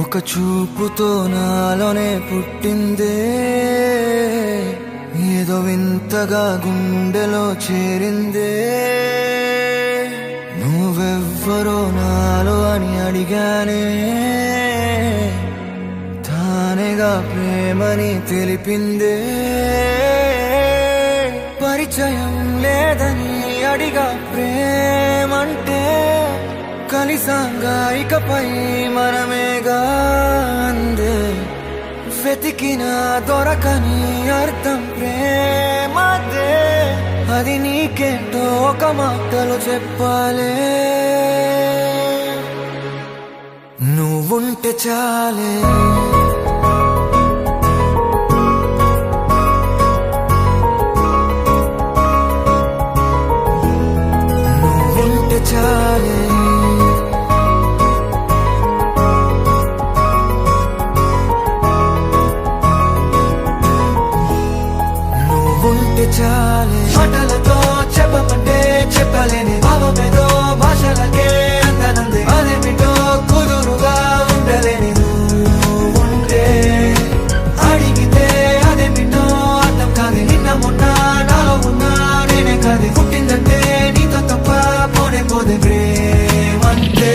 ఒక చూపుతో నాలోనే పుట్టిందే, ఏదో వింతగా గుండెలో చేరిందే. నువ్వెవ్వరో నాలో అని అడిగానే, తానేగా ప్రేమని తెలిపిందే. పరిచయం లేదని అడిగా ప్రేమంటే, కలిసాంగా ఇకపై మనమేగా అందే. వెతికినా దొరకని అర్థం ప్రేమదే, అది నీకేంటో ఒక మాటలో చెప్పాలే. నువ్వుంటే చాలే, నువ్వుంటే చాలే, నువ్వుంటే చాలే. మాటలతో చెప్పమంటే చెప్పలేని భావమేదో భాషలకే అందనంది. అదేమిటో కుదురుగా ఉండలేని నువ్వుంటే, అడిగితే అదేమిటో అర్థం కాదు. నిన్న మొన్న నాలో ఉన్నా నేనే కాదు. పుట్టిందంటే నీతో తప్ప పోనే పోదే ప్రేమంటే.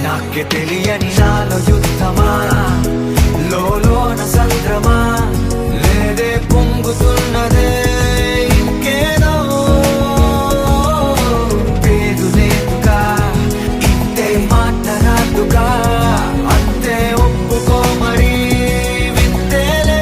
నాకే తెలియని నాలో యుద్ధమా, లోన సంద్రమా, లేదే పొంగుతున్నదే ఇంకేదో. పేరు లేదుగా, ఇంతే మాట్లాడుగా, అంతే ఒప్పుకో మరి వింతేలే.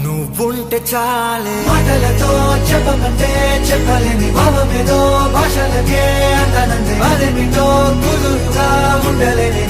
నువ్వుంటే చాలే, మాటలతో చెప్పమంటే చెప్పలేని భావమేదో భాషలకే అందనంది. అదేమిటో కుదురుగా ఉండలేని